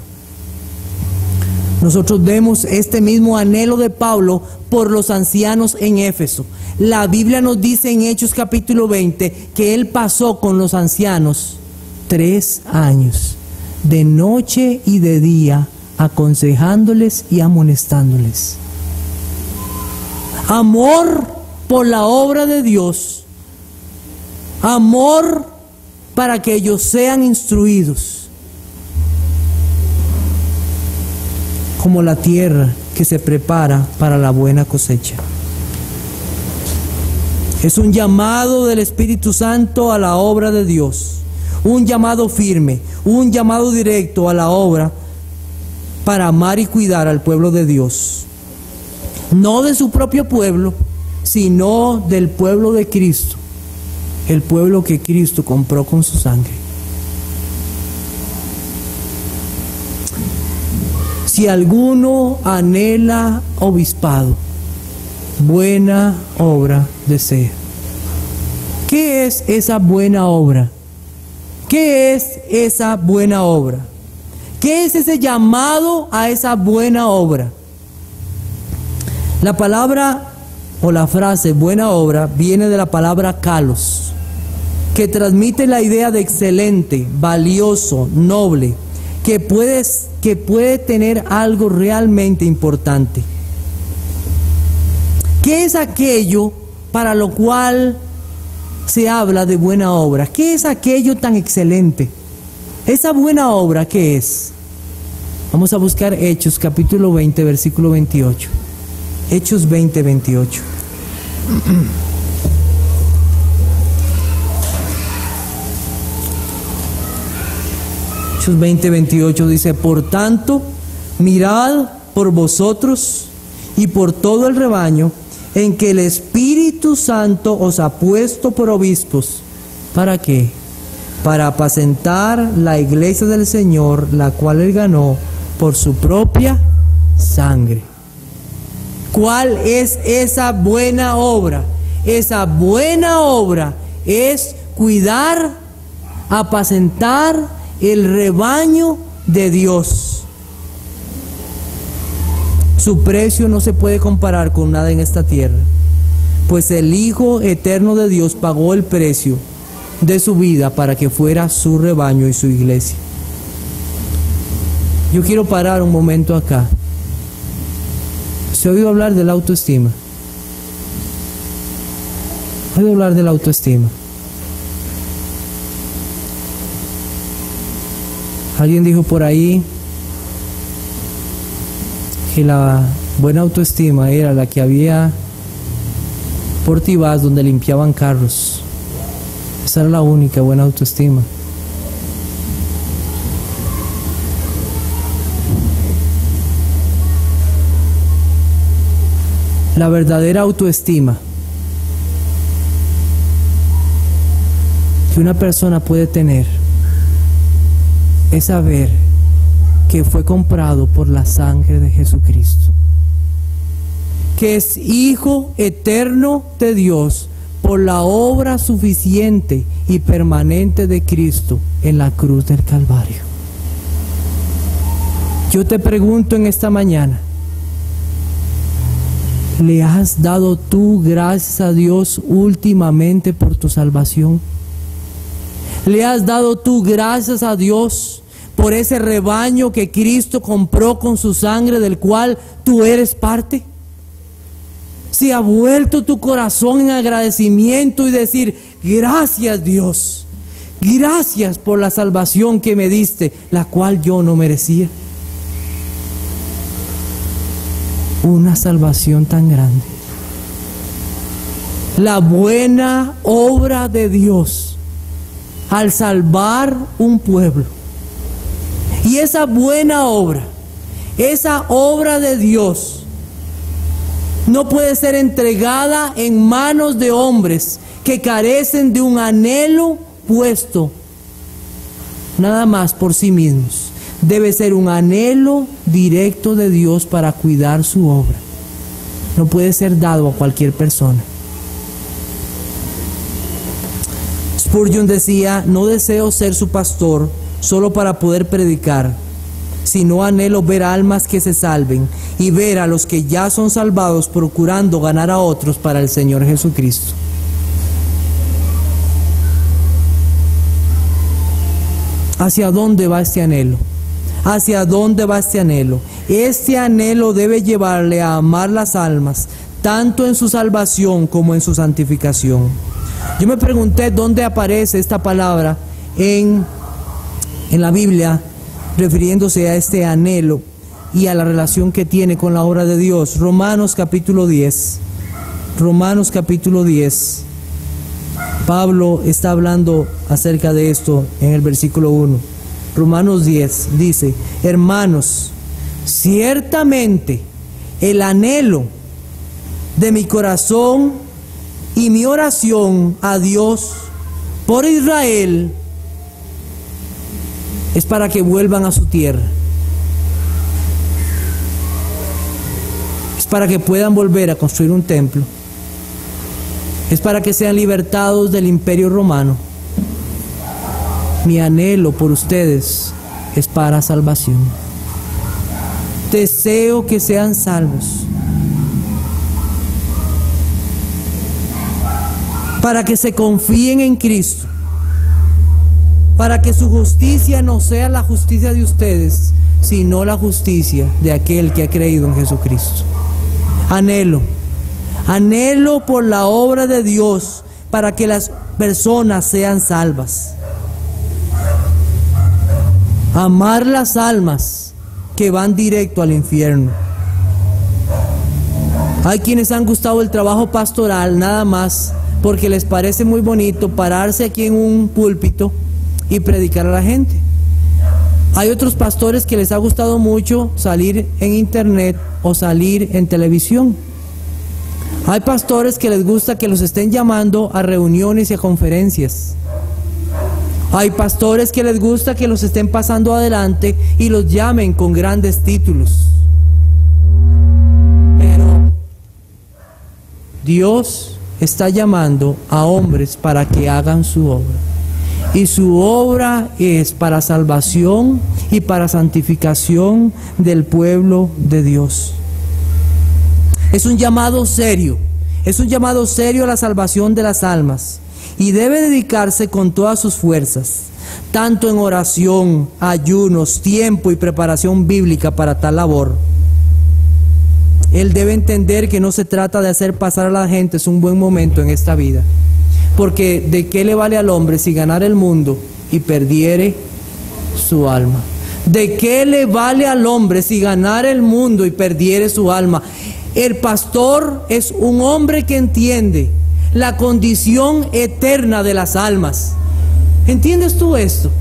Nosotros vemos este mismo anhelo de Pablo por los ancianos en Éfeso. La Biblia nos dice en Hechos capítulo 20 que él pasó con los ancianos 3 años, de noche y de día, aconsejándoles y amonestándoles. Amor por la obra de Dios, amor para que ellos sean instruidos, como la tierra que se prepara para la buena cosecha. Es un llamado del Espíritu Santo a la obra de Dios, un llamado firme, un llamado directo a la obra para amar y cuidar al pueblo de Dios, no de su propio pueblo, sino del pueblo de Cristo, el pueblo que Cristo compró con su sangre. Si alguno anhela obispado, buena obra desea. ¿Qué es esa buena obra? ¿Qué es esa buena obra? ¿Qué es ese llamado a esa buena obra? La palabra o la frase buena obra viene de la palabra kalos, que transmite la idea de excelente, valioso, noble, que puede tener algo realmente importante. ¿Qué es aquello para lo cual se habla de buena obra? ¿Qué es aquello tan excelente? ¿Esa buena obra qué es? Vamos a buscar Hechos capítulo 20, versículo 28. Hechos 20, 28. Hechos 20, 28 dice: por tanto, mirad por vosotros y por todo el rebaño en que el Espíritu Santo os ha puesto por obispos. ¿Para qué? Para apacentar la iglesia del Señor, la cual él ganó por su propia sangre. ¿Cuál es esa buena obra? Esa buena obra es cuidar, apacentar el rebaño de Dios. Su precio no se puede comparar con nada en esta tierra, pues el Hijo eterno de Dios pagó el precio de su vida para que fuera su rebaño y su iglesia. Yo quiero parar un momento acá. ¿Se ha oído hablar de la autoestima? ¿Ha oído hablar de la autoestima? Alguien dijo por ahí que la buena autoestima era la que había por Tibás donde limpiaban carros. Esa era la única buena autoestima. La verdadera autoestima que una persona puede tener es saber que fue comprado por la sangre de Jesucristo, que es hijo eterno de Dios por la obra suficiente y permanente de Cristo en la cruz del Calvario. Yo te pregunto en esta mañana, ¿le has dado tú gracias a Dios últimamente por tu salvación? ¿Le has dado tú gracias a Dios por ese rebaño que Cristo compró con su sangre, del cual tú eres parte? ¿Se ha vuelto tu corazón en agradecimiento y decir: gracias Dios, gracias por la salvación que me diste, la cual yo no merecía? Una salvación tan grande. La buena obra de Dios al salvar un pueblo. Y esa buena obra, esa obra de Dios, no puede ser entregada en manos de hombres que carecen de un anhelo puesto nada más por sí mismos. Debe ser un anhelo directo de Dios para cuidar su obra. No puede ser dado a cualquier persona. Spurgeon decía: no deseo ser su pastor solo para poder predicar, sino anhelo ver almas que se salven y ver a los que ya son salvados procurando ganar a otros para el Señor Jesucristo. ¿Hacia dónde va este anhelo? ¿Hacia dónde va este anhelo? Este anhelo debe llevarle a amar las almas, tanto en su salvación como en su santificación. Yo me pregunté dónde aparece esta palabra en la Biblia, refiriéndose a este anhelo y a la relación que tiene con la obra de Dios. Romanos capítulo 10. Romanos capítulo 10. Pablo está hablando acerca de esto en el versículo 1. Romanos 10 dice: hermanos, ciertamente el anhelo de mi corazón y mi oración a Dios por Israel es para que vuelvan a su tierra. Es para que puedan volver a construir un templo. Es para que sean libertados del imperio romano. Mi anhelo por ustedes es para salvación. Deseo que sean salvos, para que se confíen en Cristo, para que su justicia no sea la justicia de ustedes, sino la justicia de aquel que ha creído en Jesucristo. Anhelo por la obra de Dios para que las personas sean salvas. Amar las almas que van directo al infierno. Hay quienes han gustado el trabajo pastoral nada más porque les parece muy bonito pararse aquí en un púlpito y predicar a la gente. Hay otros pastores que les ha gustado mucho salir en internet o salir en televisión. Hay pastores que les gusta que los estén llamando a reuniones y a conferencias. Hay pastores que les gusta que los estén pasando adelante y los llamen con grandes títulos. Pero Dios está llamando a hombres para que hagan su obra. Y su obra es para salvación y para santificación del pueblo de Dios. Es un llamado serio. Es un llamado serio a la salvación de las almas. Y debe dedicarse con todas sus fuerzas, tanto en oración, ayunos, tiempo y preparación bíblica para tal labor. Él debe entender que no se trata de hacer pasar a la gente un buen momento en esta vida. Porque ¿de qué le vale al hombre si ganara el mundo y perdiere su alma? ¿De qué le vale al hombre si ganara el mundo y perdiere su alma? El pastor es un hombre que entiende la condición eterna de las almas. ¿Entiendes tú esto?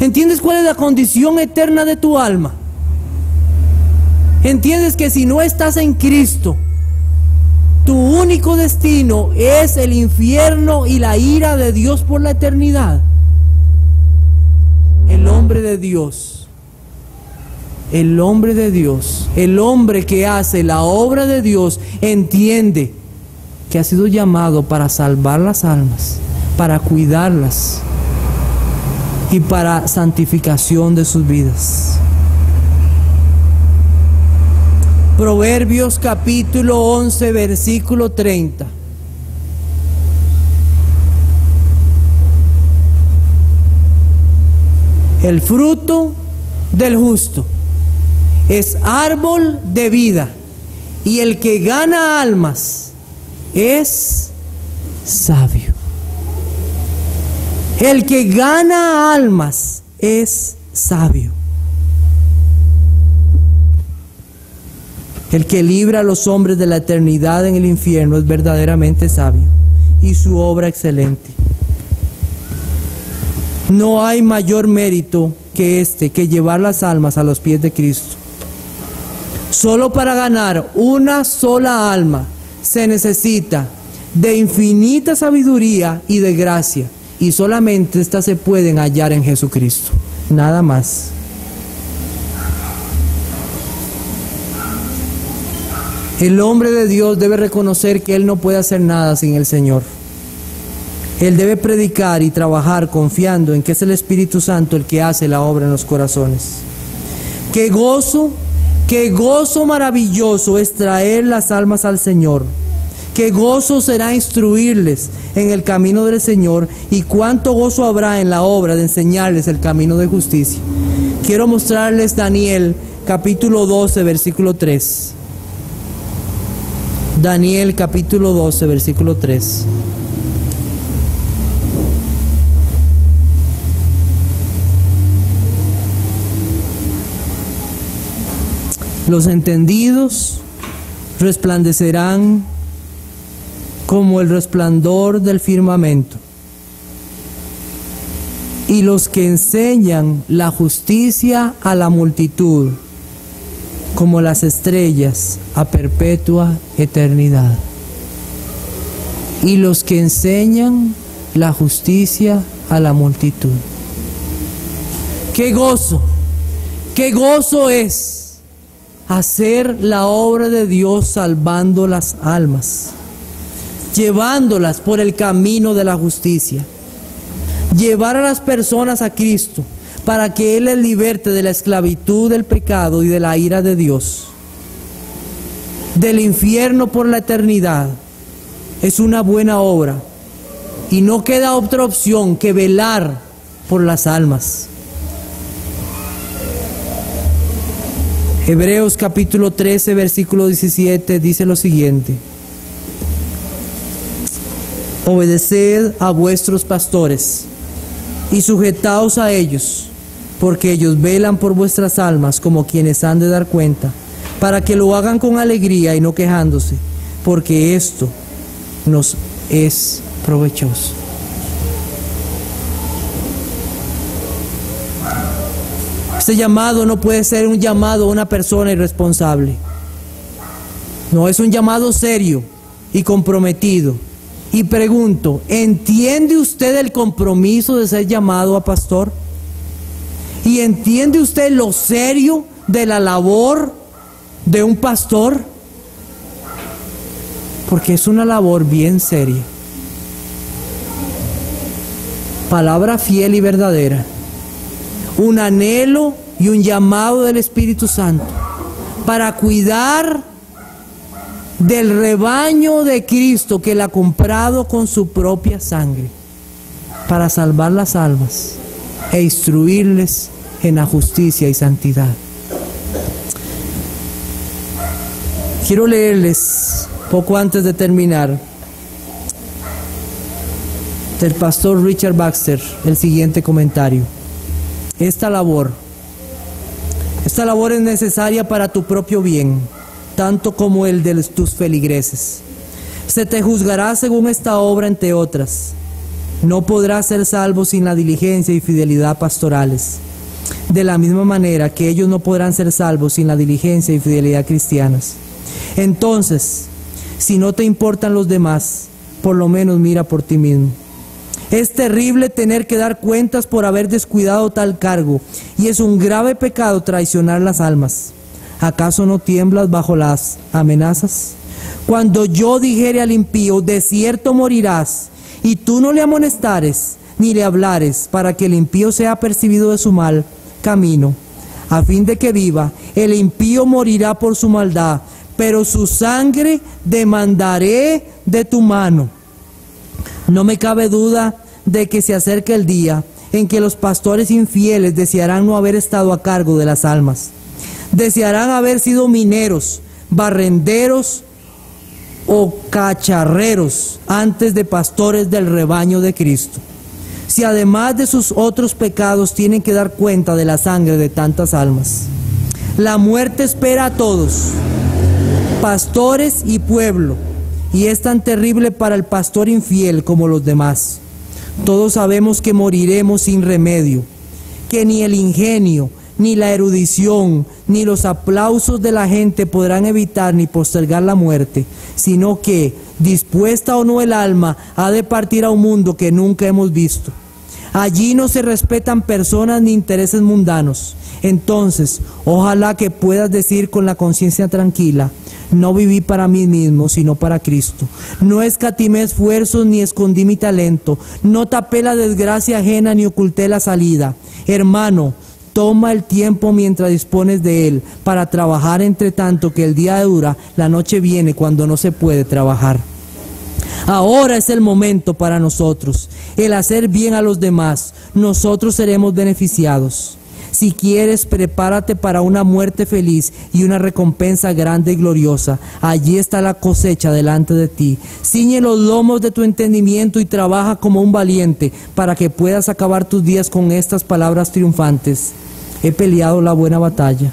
¿Entiendes cuál es la condición eterna de tu alma? ¿Entiendes que si no estás en Cristo, tu único destino es el infierno y la ira de Dios por la eternidad? El hombre de Dios, el hombre de Dios, el hombre que hace la obra de Dios, entiende que ha sido llamado para salvar las almas, para cuidarlas y para santificación de sus vidas. Proverbios capítulo 11, versículo 30. El fruto del justo es árbol de vida, y el que gana almas es sabio. El que gana almas es sabio. El que libra a los hombres de la eternidad en el infierno es verdaderamente sabio, y su obra excelente. No hay mayor mérito que que llevar las almas a los pies de Cristo. Solo para ganar una sola alma se necesita de infinita sabiduría y de gracia, y solamente estas se pueden hallar en Jesucristo, nada más. El hombre de Dios debe reconocer que él no puede hacer nada sin el Señor. Él debe predicar y trabajar confiando en que es el Espíritu Santo el que hace la obra en los corazones. Qué gozo maravilloso es traer las almas al Señor. Qué gozo será instruirles en el camino del Señor, y cuánto gozo habrá en la obra de enseñarles el camino de justicia. Quiero mostrarles Daniel capítulo 12, versículo 3. Daniel capítulo 12, versículo 3. Los entendidos resplandecerán como el resplandor del firmamento, y los que enseñan la justicia a la multitud como las estrellas a perpetua eternidad. Y los que enseñan la justicia a la multitud. ¡Qué gozo! ¡Qué gozo es hacer la obra de Dios salvando las almas, llevándolas por el camino de la justicia! Llevar a las personas a Cristo para que Él les liberte de la esclavitud del pecado y de la ira de Dios, del infierno por la eternidad, es una buena obra, y no queda otra opción que velar por las almas. Hebreos capítulo 13, versículo 17 dice lo siguiente: obedeced a vuestros pastores y sujetaos a ellos, porque ellos velan por vuestras almas como quienes han de dar cuenta, para que lo hagan con alegría y no quejándose, porque esto nos es provechoso. Este llamado no puede ser un llamado a una persona irresponsable. No, es un llamado serio y comprometido. Y pregunto, ¿entiende usted el compromiso de ser llamado a pastor? ¿Y entiende usted lo serio de la labor de un pastor? Porque es una labor bien seria. Palabra fiel y verdadera. Un anhelo y un llamado del Espíritu Santo para cuidar del rebaño de Cristo que Él ha comprado con su propia sangre, para salvar las almas e instruirles en la justicia y santidad. Quiero leerles, poco antes de terminar, del pastor Richard Baxter, el siguiente comentario. Esta labor es necesaria para tu propio bien, tanto como el de tus feligreses. Se te juzgará según esta obra, entre otras. No podrás ser salvo sin la diligencia y fidelidad pastorales, de la misma manera que ellos no podrán ser salvos sin la diligencia y fidelidad cristianas. Entonces, si no te importan los demás, por lo menos mira por ti mismo. Es terrible tener que dar cuentas por haber descuidado tal cargo, y es un grave pecado traicionar las almas. ¿Acaso no tiemblas bajo las amenazas? Cuando yo dijere al impío, de cierto morirás, y tú no le amonestares, ni le hablares, para que el impío sea apercibido de su mal camino, a fin de que viva, el impío morirá por su maldad, pero su sangre demandaré de tu mano. No me cabe duda de que se acerca el día en que los pastores infieles desearán no haber estado a cargo de las almas. Desearán haber sido mineros, barrenderos o cacharreros antes de pastores del rebaño de Cristo. Si además de sus otros pecados tienen que dar cuenta de la sangre de tantas almas. La muerte espera a todos, pastores y pueblo, y es tan terrible para el pastor infiel como los demás. Todos sabemos que moriremos sin remedio, que ni el ingenio, ni la erudición, ni los aplausos de la gente podrán evitar ni postergar la muerte, sino que, dispuesta o no el alma, ha de partir a un mundo que nunca hemos visto. Allí no se respetan personas ni intereses mundanos. Entonces, ojalá que puedas decir con la conciencia tranquila: no viví para mí mismo, sino para Cristo. No escatimé esfuerzos ni escondí mi talento. No tapé la desgracia ajena ni oculté la salida. Hermano, toma el tiempo mientras dispones de él para trabajar, entre tanto que el día dura, la noche viene cuando no se puede trabajar. Ahora es el momento para nosotros, el hacer bien a los demás. Nosotros seremos beneficiados. Si quieres, prepárate para una muerte feliz y una recompensa grande y gloriosa. Allí está la cosecha delante de ti. Ciñe los lomos de tu entendimiento y trabaja como un valiente para que puedas acabar tus días con estas palabras triunfantes. He peleado la buena batalla,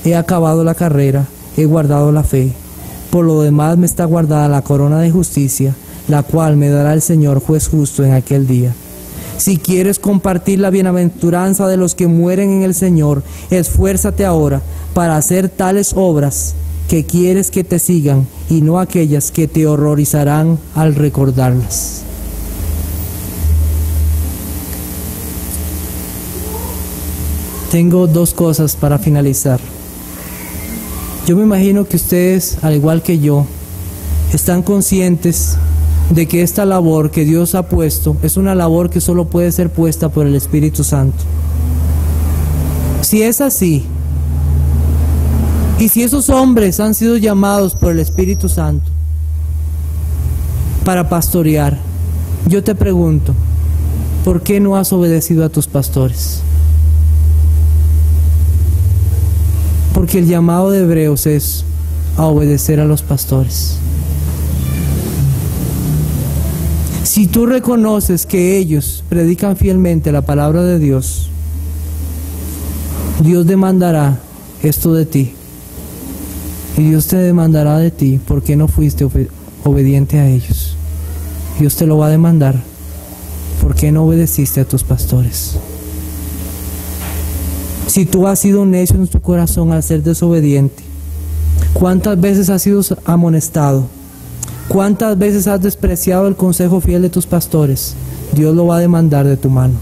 he acabado la carrera, he guardado la fe. Por lo demás me está guardada la corona de justicia, la cual me dará el Señor juez justo en aquel día. Si quieres compartir la bienaventuranza de los que mueren en el Señor, esfuérzate ahora para hacer tales obras que quieres que te sigan y no aquellas que te horrorizarán al recordarlas. Tengo dos cosas para finalizar. Yo me imagino que ustedes, al igual que yo, están conscientes de que esta labor que Dios ha puesto es una labor que solo puede ser puesta por el Espíritu Santo. Si es así, y si esos hombres han sido llamados por el Espíritu Santo para pastorear, yo te pregunto, ¿por qué no has obedecido a tus pastores? Porque el llamado de Hebreos es a obedecer a los pastores. Si tú reconoces que ellos predican fielmente la palabra de Dios, Dios demandará esto de ti. Y Dios te demandará de ti por qué no fuiste obediente a ellos. Dios te lo va a demandar por qué no obedeciste a tus pastores. Si tú has sido necio en tu corazón al ser desobediente, ¿cuántas veces has sido amonestado? ¿Cuántas veces has despreciado el consejo fiel de tus pastores? Dios lo va a demandar de tu mano.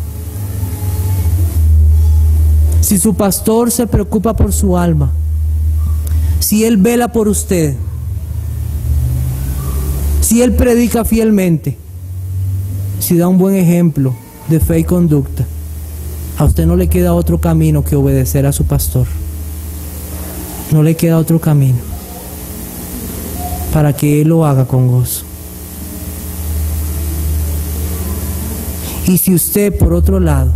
Si su pastor se preocupa por su alma, si él vela por usted, si él predica fielmente, si da un buen ejemplo de fe y conducta, a usted no le queda otro camino que obedecer a su pastor. No le queda otro camino para que él lo haga con gozo. Y si usted, por otro lado,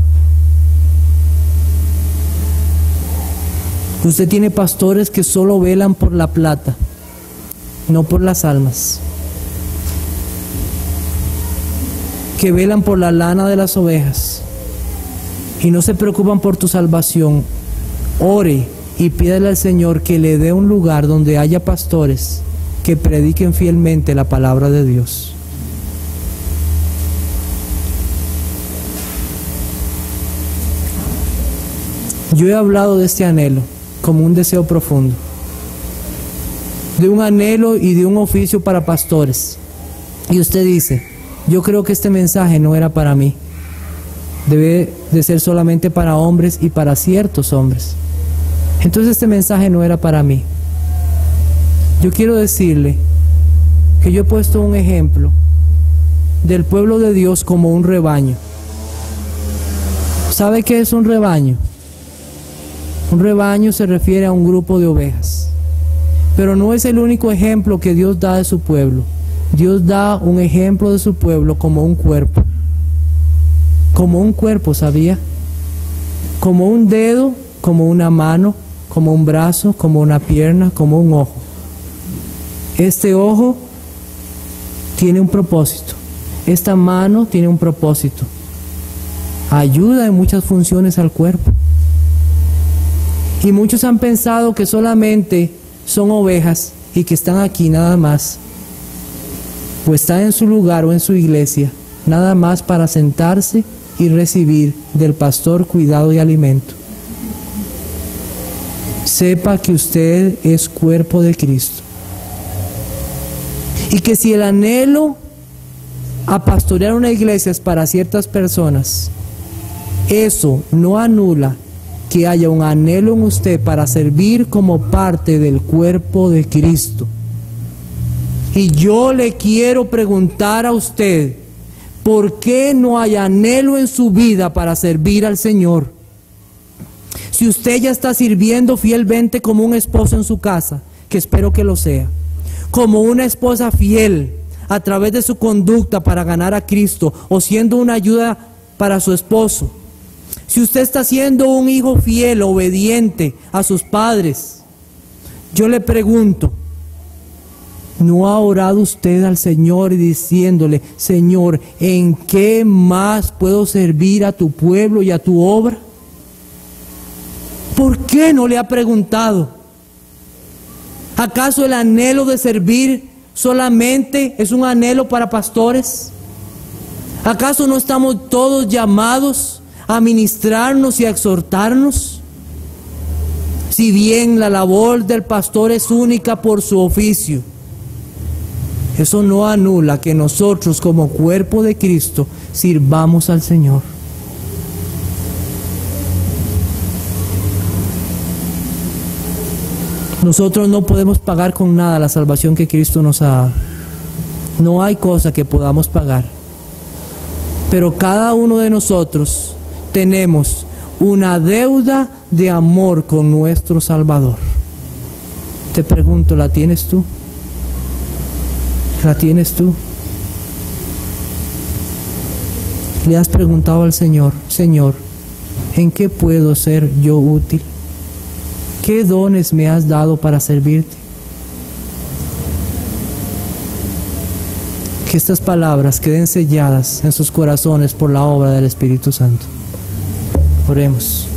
usted tiene pastores que solo velan por la plata, no por las almas, que velan por la lana de las ovejas y no se preocupan por tu salvación, ore y pídale al Señor que le dé un lugar donde haya pastores que prediquen fielmente la palabra de Dios. Yo he hablado de este anhelo como un deseo profundo, de un anhelo y de un oficio para pastores. Y usted dice, yo creo que este mensaje no era para mí, debe de ser solamente para hombres y para ciertos hombres. Entonces este mensaje no era para mí. Yo quiero decirle que yo he puesto un ejemplo del pueblo de Dios como un rebaño. ¿Sabe qué es un rebaño? Un rebaño se refiere a un grupo de ovejas. Pero no es el único ejemplo que Dios da de su pueblo. Dios da un ejemplo de su pueblo como un cuerpo. Como un cuerpo, ¿sabía? Como un dedo, como una mano, como un brazo, como una pierna, como un ojo. Este ojo tiene un propósito. Esta mano tiene un propósito. Ayuda en muchas funciones al cuerpo. Y muchos han pensado que solamente son ovejas y que están aquí nada más, o están en su lugar o en su iglesia, nada más para sentarse y recibir del pastor cuidado y alimento. Sepa que usted es cuerpo de Cristo. Y que si el anhelo a pastorear una iglesia es para ciertas personas, eso no anula que haya un anhelo en usted para servir como parte del cuerpo de Cristo. Y yo le quiero preguntar a usted, ¿por qué no hay anhelo en su vida para servir al Señor? Si usted ya está sirviendo fielmente como un esposo en su casa, que espero que lo sea, como una esposa fiel a través de su conducta para ganar a Cristo, o siendo una ayuda para su esposo, si usted está siendo un hijo fiel, obediente a sus padres, yo le pregunto, ¿no ha orado usted al Señor y diciéndole, Señor, ¿en qué más puedo servir a tu pueblo y a tu obra? ¿Por qué no le ha preguntado? ¿Acaso el anhelo de servir solamente es un anhelo para pastores? ¿Acaso no estamos todos llamados a ministrarnos y a exhortarnos? Si bien la labor del pastor es única por su oficio, eso no anula que nosotros como cuerpo de Cristo sirvamos al Señor. Nosotros no podemos pagar con nada la salvación que Cristo nos ha dado. No hay cosa que podamos pagar. Pero cada uno de nosotros tenemos una deuda de amor con nuestro Salvador. Te pregunto, ¿la tienes tú? ¿La tienes tú? ¿Le has preguntado al Señor, Señor, ¿en qué puedo ser yo útil? ¿Qué dones me has dado para servirte? Que estas palabras queden selladas en sus corazones por la obra del Espíritu Santo. Oremos.